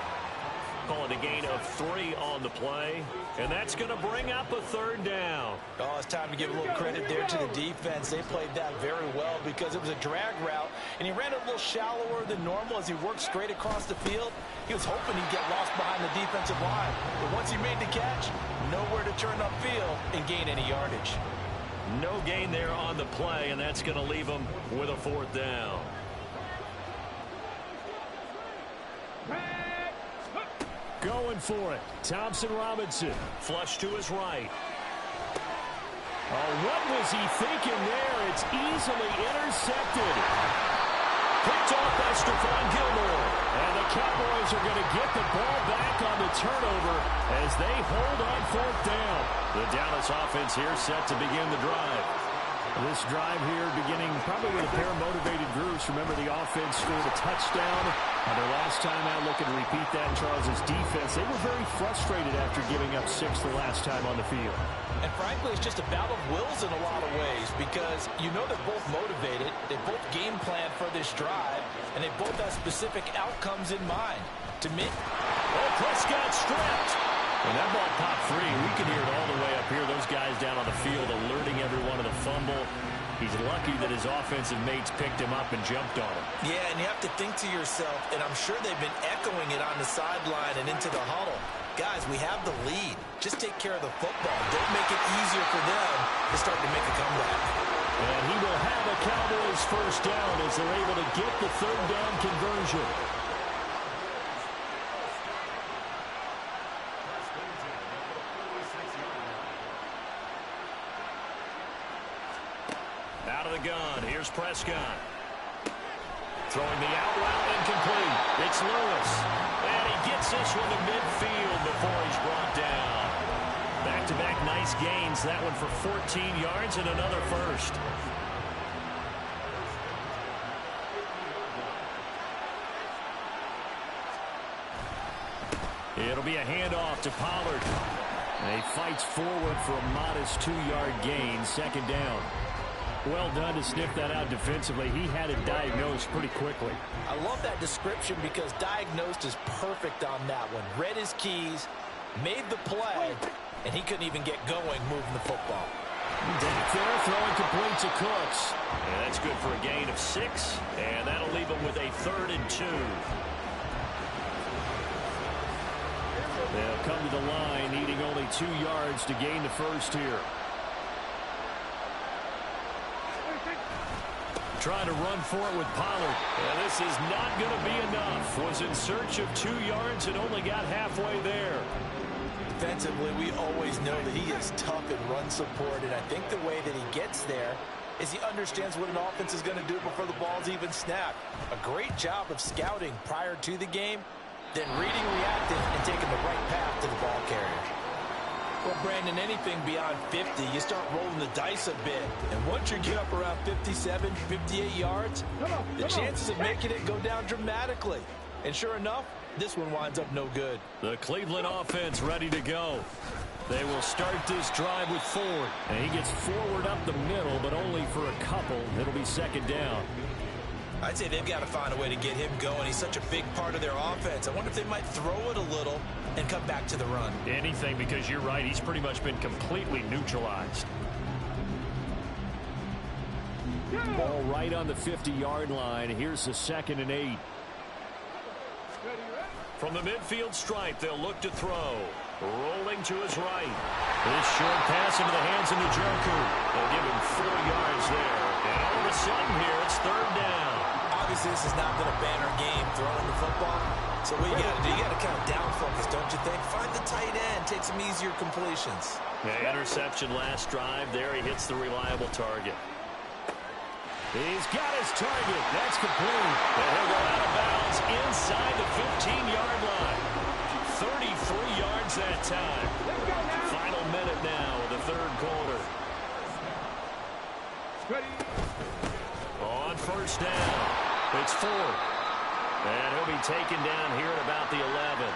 Call it a gain of 3 on the play. And that's going to bring up a 3rd down. Oh, it's time to give a little credit there to the defense. They played that very well because it was a drag route, and he ran it a little shallower than normal as he worked straight across the field. He was hoping he'd get lost behind the defensive line. But once he made the catch, nowhere to turn upfield and gain any yardage. No gain there on the play, and that's going to leave him with a 4th down. Going for it. Thompson Robinson. Flush to his right. Oh, what was he thinking there? It's easily intercepted. Picked off by Stephon Gilmore. And the Cowboys are going to get the ball back on the turnover as they hold on 4th down. The Dallas offense here set to begin the drive. This drive here beginning probably with a pair of motivated groups. Remember, the offense scored a touchdown. Their last time out, looking to repeat that in Charles's defense. They were very frustrated after giving up 6 the last time on the field. And frankly, it's just a battle of wills in a lot of ways because you know they're both motivated. They both game plan for this drive, and they both have specific outcomes in mind. To me, Prescott stripped. And that ball popped free. We can hear it all the way up here. Those guys down on the field alerting everyone of the fumble. He's lucky that his offensive mates picked him up and jumped on him. Yeah, and you have to think to yourself, and I'm sure they've been echoing it on the sideline and into the huddle. Guys, we have the lead. Just take care of the football. Don't make it easier for them to start to make a comeback. And he will have a Cowboys 1st down as they're able to get the 3rd down conversion. Out of the gun, here's Prescott. Throwing the out route incomplete. It's Lewis. And he gets this one to midfield before he's brought down. Back-to-back nice gains. That one for 14 yards and another 1st. It'll be a handoff to Pollard. And he fights forward for a modest 2-yard gain. 2nd down. Well done to sniff that out defensively. He had it diagnosed pretty quickly. I love that description because diagnosed is perfect on that one. Read his keys, made the play, and he couldn't even get going moving the football. Back there, throwing complete to Cooks. And that's good for a gain of 6, and that'll leave him with a 3rd and 2. They'll come to the line, needing only 2 yards to gain the first here. Trying to run for it with Pollard. And this is not going to be enough. Was in search of 2 yards and only got halfway there. Defensively, we always know that he is tough in run support, and I think the way that he gets there is he understands what an offense is going to do before the ball's even snapped. A great job of scouting prior to the game, then reading, reacting, and taking the right path to the ball carrier. Well, Brandon, anything beyond 50, you start rolling the dice a bit. And once you get up around 57, 58 yards, the chances of making it go down dramatically. And sure enough, this one winds up no good. The Cleveland offense ready to go. They will start this drive with Ford. And he gets forward up the middle, but only for a couple. It'll be 2nd down. I'd say they've got to find a way to get him going. He's such a big part of their offense. I wonder if they might throw it a little and come back to the run. Anything, because you're right. He's pretty much been completely neutralized. Ball right on the 50-yard line. Here's the 2nd and 8. From the midfield stripe, they'll look to throw. Rolling to his right. This short pass into the hands of the Joker. They'll give him 4 yards there. And all of a sudden here, it's 3rd down. Obviously, this has not been a banner game throwing the football. So what you got to do, you got to kind of down focus, don't you think? Find the tight end, take some easier completions. Yeah, interception last drive. There he hits the reliable target. He's got his target. That's complete. And he'll go out of bounds inside the 15-yard line. 33 yards that time. Final minute now of the 3rd quarter. On 1st down, it's Ford. And he'll be taken down here at about the 11.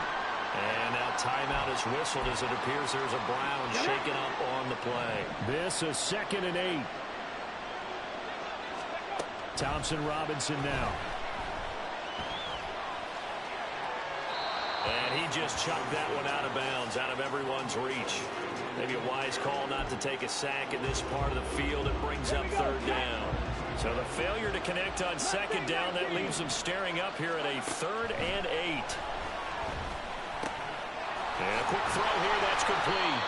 And now timeout is whistled as it appears there's a Brown shaken up on the play. This is 2nd and 8. Thompson Robinson now. And he just chucked that one out of bounds, out of everyone's reach. Maybe a wise call not to take a sack in this part of the field. It brings up 3rd down. So the failure to connect on 2nd down, that leaves them staring up here at a 3rd and 8. And a quick throw here, that's complete.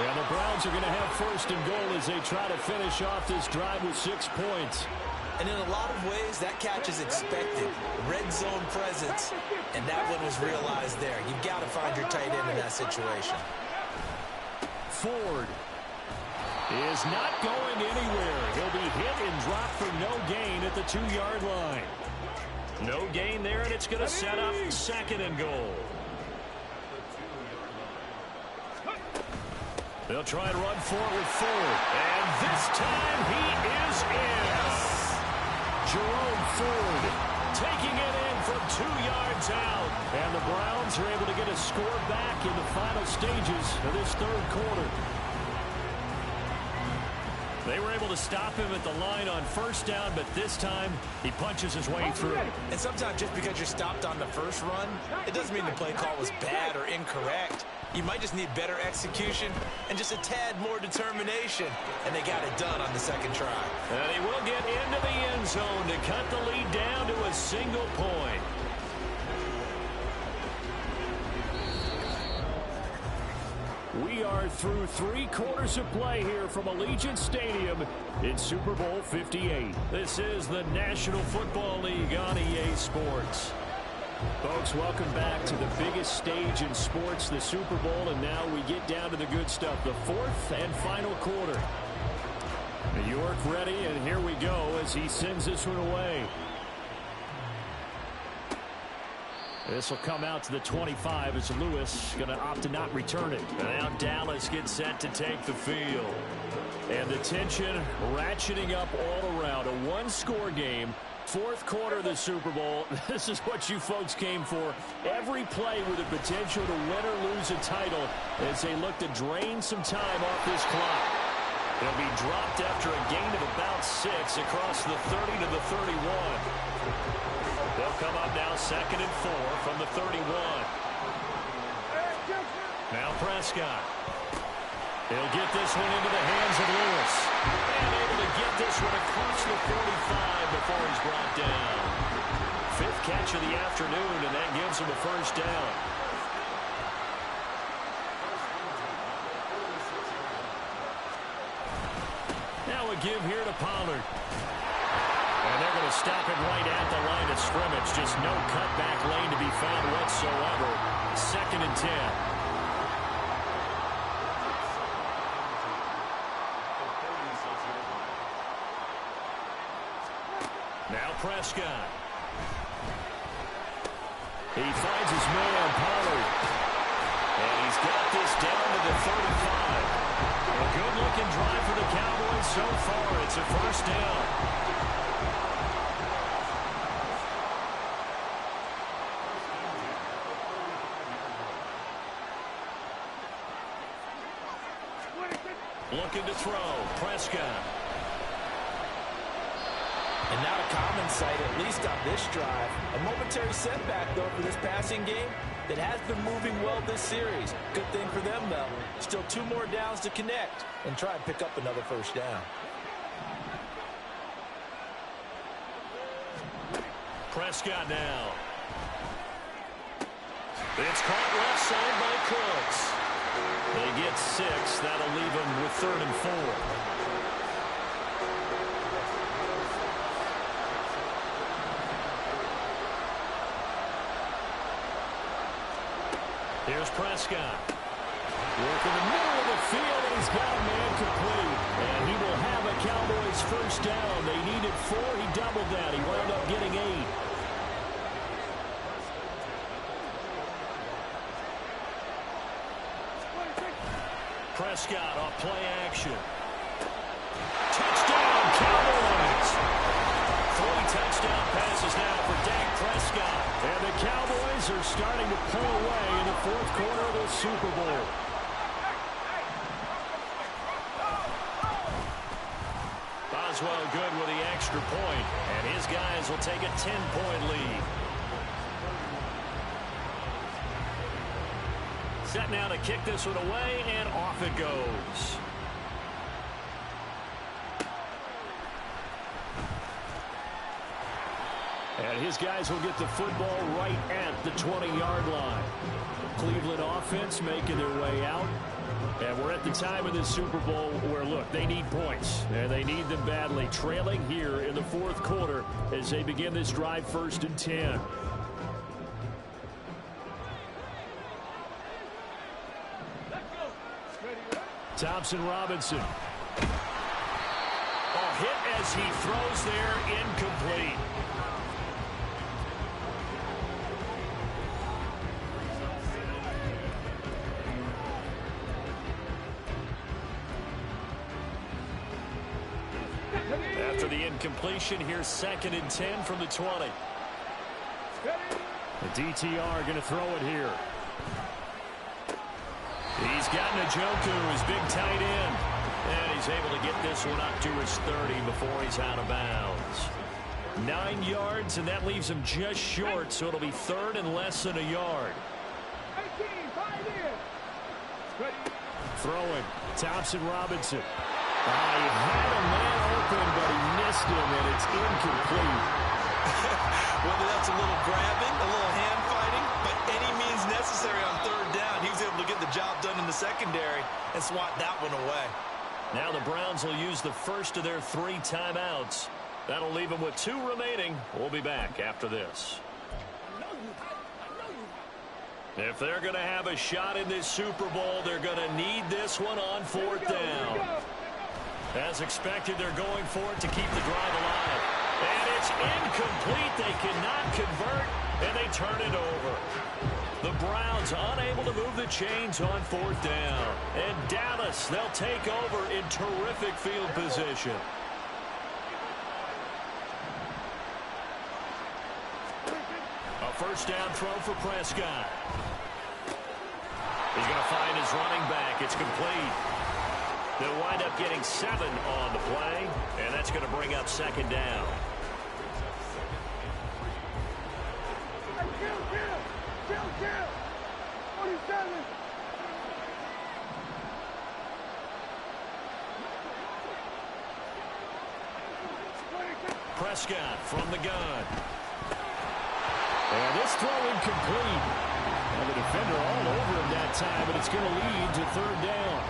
And the Browns are going to have 1st and goal as they try to finish off this drive with 6 points. And in a lot of ways, that catch is expected. Red zone presence, and that one was realized there. You've got to find your tight end in that situation. Ford is not going anywhere. He'll be hit and dropped for no gain at the 2-yard line. No gain there, and it's going to set up 2nd and goal. They'll try and run for it with Ford. And this time he is in. Jerome Ford taking it in from 2 yards out. And the Browns are able to get a score back in the final stages of this 3rd quarter. They were able to stop him at the line on 1st down, but this time he punches his way through. And sometimes just because you're stopped on the first run, it doesn't mean the play call was bad or incorrect. You might just need better execution and just a tad more determination. And they got it done on the 2nd try. And he will get into the end zone to cut the lead down to a single point. We are through 3 quarters of play here from Allegiant Stadium in Super Bowl 58. This is the National Football League on EA Sports. Folks, welcome back to the biggest stage in sports, the Super Bowl, and now we get down to the good stuff, the 4th and final quarter. New York ready, and here we go as he sends this one away. This will come out to the 25 as Lewis going to opt to not return it. And now Dallas gets set to take the field. And the tension ratcheting up all around. A 1-score game. 4th quarter of the Super Bowl. This is what you folks came for. Every play with the potential to win or lose a title as they look to drain some time off this clock. They'll be dropped after a gain of about 6 across the 30 to the 31. They'll come up now 2nd and 4 from the 31. Now Prescott. He'll get this one into the hands of Lewis. And able to get this one across the 45 before he's brought down. Fifth catch of the afternoon, and that gives him a first down. Now a give here to Pollard. And they're going to stop him right at the line of scrimmage. Just no cutback lane to be found whatsoever. 2nd and 10. Now Prescott. He finds his man, Pollard. And he's got this down to the 35. A good-looking drive for the Cowboys so far. It's a first down. Looking to throw. Prescott. And not a common sight, at least on this drive. A momentary setback, though, for this passing game that has been moving well this series. Good thing for them, though. Still 2 more downs to connect and try and pick up another first down. Prescott now. It's caught left side by Cooks. They get 6. That'll leave them with 3rd and 4. Here's Prescott. Work in the middle of the field, and he's got a man complete. And he will have a Cowboys first down. They needed 4. He doubled that. He wound up getting 8. Prescott off play action. Touchdown, Cowboys! 3 touchdown passes now for Dak Prescott. And the Cowboys are starting to pull away in the 4th quarter of the Super Bowl. Boswell good with the extra point, and his guys will take a 10-point lead. Set now to kick this one away, and off it goes. And his guys will get the football right at the 20-yard line. Cleveland offense making their way out. And we're at the time of the Super Bowl where, look, they need points. And they need them badly. Trailing here in the 4th quarter as they begin this drive 1st and 10. Thompson-Robinson. Oh, hit as he throws there, incomplete. After the incompletion, here's 2nd and 10 from the 20. The DTR going to throw it here. He's got Njoku, his big tight end. And he's able to get this one up to his 30 before he's out of bounds. 9 yards, and that leaves him just short, so it'll be 3rd and less than a yard. Throwing, Thompson-Robinson. He had a man open, but he missed him, and it's incomplete. Whether that's a little grabbing, a little hand fighting, by any means necessary on 3rd down, he was able to get the job done in the secondary and swat that one away. Now the Browns will use the first of their 3 timeouts. That'll leave them with 2 remaining. We'll be back after this. If they're going to have a shot in this Super Bowl, they're going to need this one on 4th down. As expected, they're going for it to keep the drive alive. And it's incomplete. They cannot convert, and they turn it over. The Browns unable to move the chains on 4th down. And Dallas, they'll take over in terrific field position. A first down throw for Prescott. He's going to find his running back. It's complete. They'll wind up getting 7 on the play, and that's going to bring up 2nd down. Prescott from the gun. And this throw incomplete. And the defender all over him that time, but it's going to lead to third down.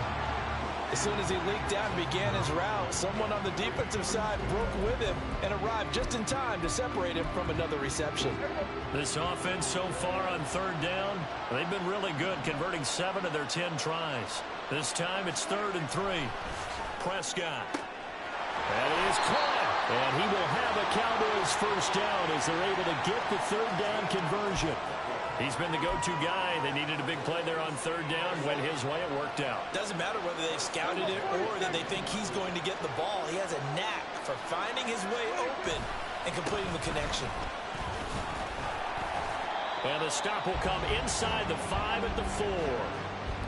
As soon as he leaked out and began his route, someone on the defensive side broke with him and arrived just in time to separate him from another reception. This offense so far on third down, they've been really good, converting 7 of their 10 tries. This time it's 3rd and 3. Prescott. That is caught. And he will have a Cowboys first down as they're able to get the third down conversion. He's been the go-to guy. They needed a big play there on third down. Went his way. It worked out. Doesn't matter whether they've scouted it or that they think he's going to get the ball. He has a knack for finding his way open and completing the connection. And the stop will come inside the 5 at the 4.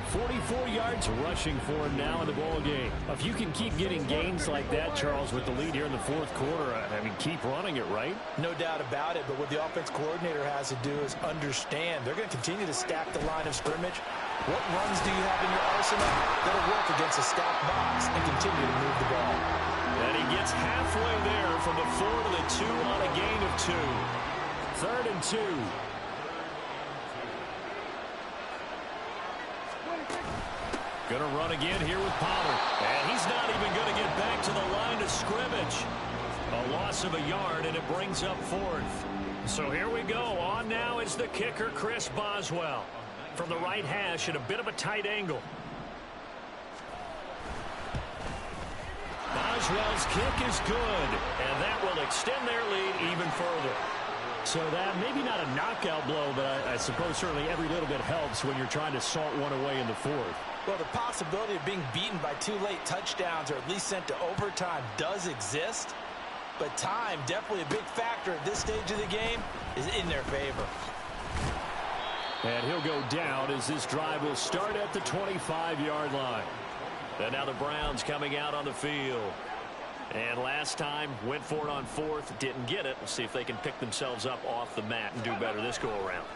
44 yards rushing for him now in the ball game. If you can keep getting gains like that, Charles, with the lead here in the fourth quarter, I mean, keep running it, right? No doubt about it, but what the offense coordinator has to do is understand they're going to continue to stack the line of scrimmage. What runs do you have in your arsenal that'll work against a stacked box and continue to move the ball? And he gets halfway there from the 4 to the 2 on a gain of 2. 3rd and 2. Going to run again here with Pollard. And he's not even going to get back to the line of scrimmage. A loss of a yard, and it brings up 4th. So here we go. On now is the kicker, Chris Boswell. From the right hash at a bit of a tight angle. Boswell's kick is good. And that will extend their lead even further. So that, maybe not a knockout blow, but I suppose certainly every little bit helps when you're trying to salt one away in the 4th. Well, the possibility of being beaten by 2 late touchdowns or at least sent to overtime does exist. But time, definitely a big factor at this stage of the game, is in their favor. And he'll go down as this drive will start at the 25-yard line. And now the Browns coming out on the field. And last time, went for it on 4th, didn't get it. We'll see if they can pick themselves up off the mat and do better this go-around.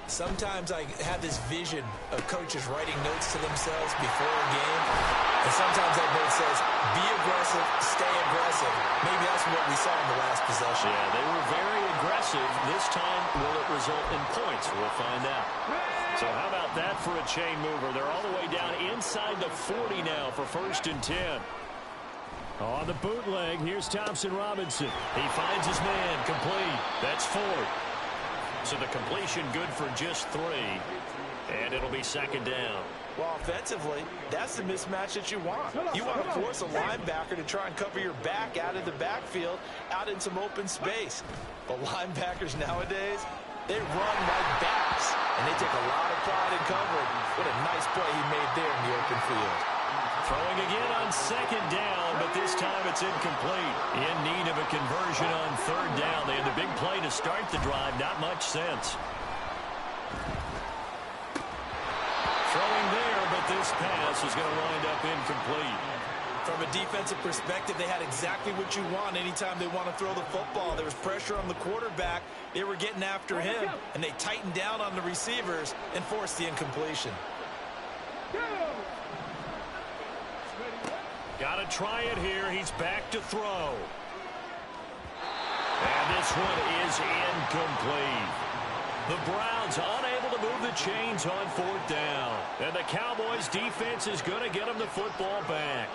Sometimes I have this vision of coaches writing notes to themselves before a game. And sometimes that note says, be aggressive, stay aggressive. Maybe that's what we saw in the last possession. Yeah, they were very aggressive. This time, will it result in points? We'll find out. So how about that for a chain mover? They're all the way down inside the 40 now for 1st and 10. On the bootleg, here's Thompson Robinson. He finds his man, complete. That's 4. So the completion good for just 3. And it'll be 2nd down. Well, offensively, that's the mismatch that you want. You want to force a linebacker to try and cover your back out of the backfield, out in some open space. But linebackers nowadays, they run like backs, and they take a lot of pride in covering. What a nice play he made there in the open field. Throwing again on 2nd down, but this time it's incomplete. In need of a conversion on 3rd down. They had the big play to start the drive. Not much sense. Throwing there, but this pass is going to wind up incomplete. From a defensive perspective, they had exactly what you want anytime they want to throw the football. There was pressure on the quarterback. They were getting after him, and they tightened down on the receivers and forced the incompletion. Got to try it here. He's back to throw. And this one is incomplete. The Browns unable to move the chains on 4th down. And the Cowboys defense is going to get them the football back.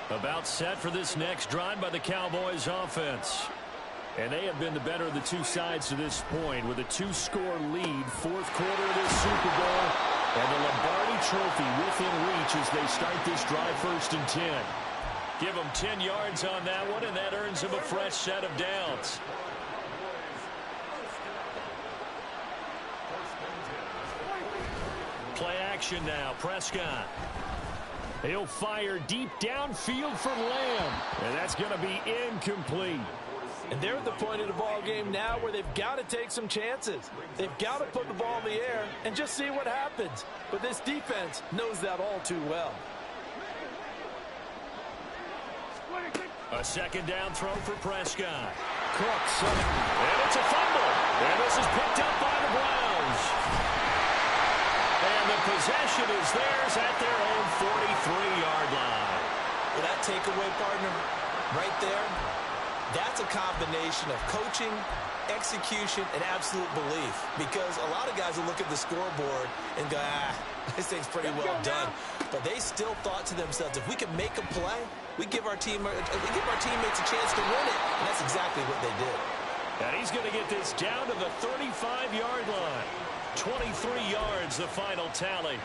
About set for this next drive by the Cowboys offense. And they have been the better of the two sides to this point with a 2-score lead. 4th quarter of this Super Bowl. And the Lombardi Trophy within reach as they start this drive 1st and 10. Give them 10 yards on that one, and that earns them a fresh set of downs. Play action now. Prescott. He'll fire deep downfield for Lamb. And that's going to be incomplete. And they're at the point of the ball game now where they've got to take some chances. They've got to put the ball in the air and just see what happens. But this defense knows that all too well. A 2nd down throw for Prescott. Cooks. And it's a fumble. And this is picked up by the Browns. And the possession is theirs at their own 43-yard line. Well, that takeaway, partner, right there, That's a combination of coaching, execution, and absolute belief. Because a lot of guys will look at the scoreboard and go, this thing's pretty well done. But they still thought to themselves, if we can make a play, we give our teammates a chance to win it. And that's exactly what they did. And he's going to get this down to the 35-yard line. 23 yards, the final tally.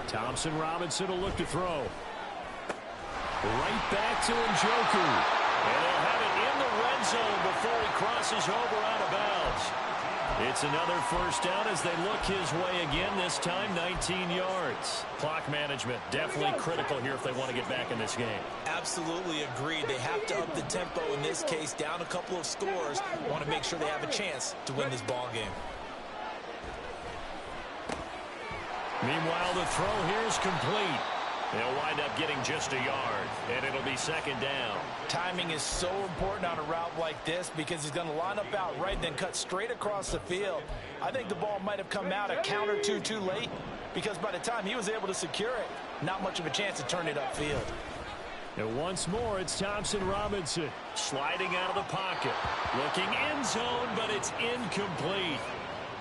Thompson Robinson will look to throw. Right back to Njoku. And they'll have it in the red zone before he crosses over out of bounds. It's another first down as they look his way again, this time 19 yards. Clock management definitely critical here if they want to get back in this game. Absolutely agreed. They have to up the tempo in this case, down a couple of scores. Want to make sure they have a chance to win this ball game. Meanwhile, the throw here is complete. They'll wind up getting just a yard, and it'll be second down. Timing is so important on a route like this because he's going to line up out right, then cut straight across the field. I think the ball might have come out a count or two too late because by the time he was able to secure it, not much of a chance to turn it upfield. And once more, it's Thompson Robinson sliding out of the pocket. Looking end zone, but it's incomplete.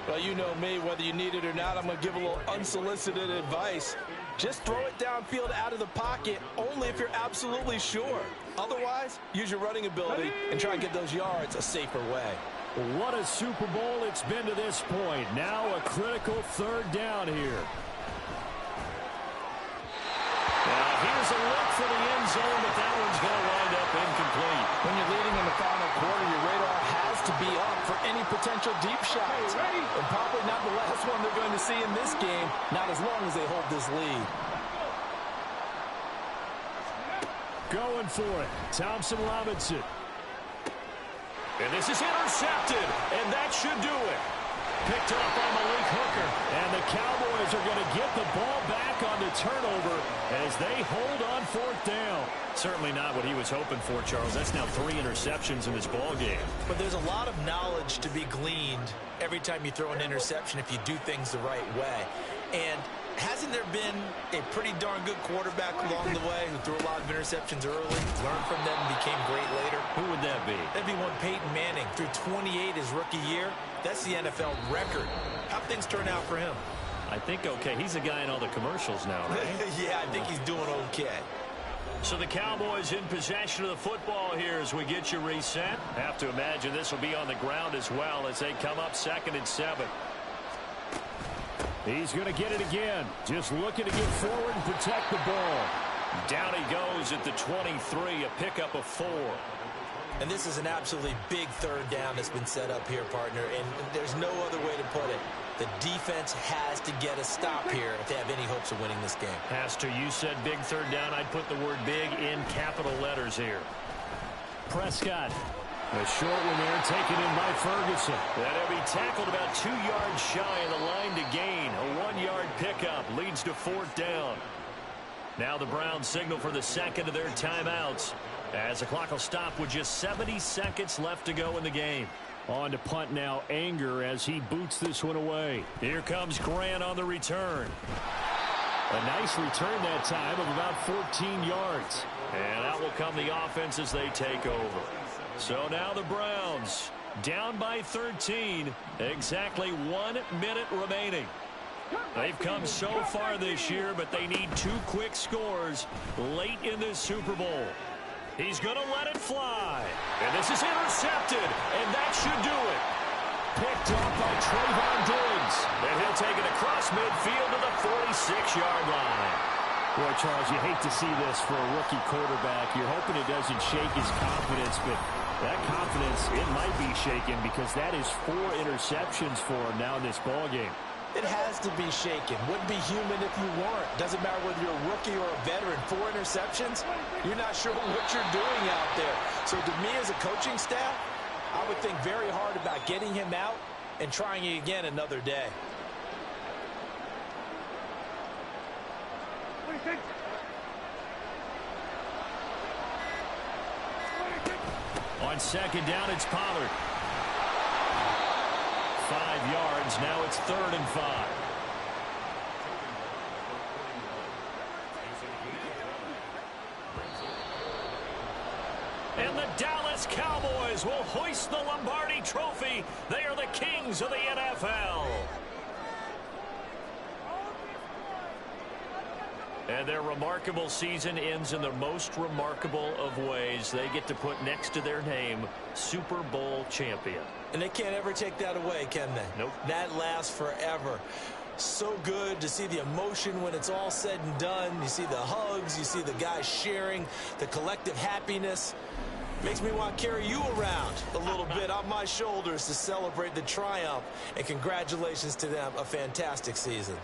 Well, you know me, whether you need it or not, I'm going to give a little unsolicited advice. Just throw it downfield out of the pocket only if you're absolutely sure. Otherwise, use your running ability and try and get those yards a safer way. What a Super Bowl it's been to this point. Now a critical third down here. Now here's a look for the end zone, but that one's going to wind up incomplete. When you're leading in the final quarter, your radar has to be up for any potential deep shots. And probably not the last one they're going to see in this game, not as long as they hold this lead. Going for it, Thompson Robinson. And this is intercepted, and that should do it. Picked up by Malik Hooker, and the Cowboys are going to get the ball back on the turnover as they hold on fourth down. Certainly not what he was hoping for, Charles. That's now 3 interceptions in this ball game. But there's a lot of knowledge to be gleaned every time you throw an interception if you do things the right way. And hasn't there been a pretty darn good quarterback along the way who threw a lot of interceptions early, learned from them, and became great later? Who would that be? That'd be one Peyton Manning. Threw 28 his rookie year. That's the NFL record. How'd things turn out for him? I think okay. He's a guy in all the commercials now, right? Yeah, I think he's doing okay. So the Cowboys in possession of the football here as we get you reset. Have to imagine this will be on the ground as well as they come up 2nd and 7. He's going to get it again. Just looking to get forward and protect the ball. Down he goes at the 23, a pickup of 4. And this is an absolutely big third down that's been set up here, partner, and there's no other way to put it. The defense has to get a stop here if they have any hopes of winning this game. Has to. You said big third down. I'd put the word big in capital letters here. Prescott. A short one there, taken in by Ferguson. That'll be tackled about 2 yards shy of the line to gain. A 1-yard pickup leads to fourth down. Now the Browns signal for the second of their timeouts as the clock will stop with just 70 seconds left to go in the game. On to punt now, Anger as he boots this one away. Here comes Grant on the return. A nice return that time of about 14 yards. And out will come the offense as they take over. So now the Browns down by 13. Exactly 1 minute remaining. They've come so far this year, but they need 2 quick scores late in this Super Bowl. He's going to let it fly. And this is intercepted, and that should do it. Picked up by Trayvon Diggs. And he'll take it across midfield to the 46-yard line. Boy, Charles, you hate to see this for a rookie quarterback. You're hoping it doesn't shake his confidence, but that confidence, it might be shaken because that is 4 interceptions for him now in this ballgame. It has to be shaken. Wouldn't be human if you weren't. Doesn't matter whether you're a rookie or a veteran. 4 interceptions, you're not sure what you're doing out there. So to me as a coaching staff, I would think very hard about getting him out and trying it again another day. On second down, it's Pollard. 5 yards. Now it's 3rd and 5. will hoist the Lombardi Trophy. They are the kings of the NFL. And their remarkable season ends in the most remarkable of ways. They get to put next to their name, Super Bowl champion. And they can't ever take that away, can they? Nope. That lasts forever. So good to see the emotion when it's all said and done. You see the hugs, you see the guys sharing, the collective happiness. Makes me want to carry you around a little bit on my shoulders to celebrate the triumph. And congratulations to them, a fantastic season.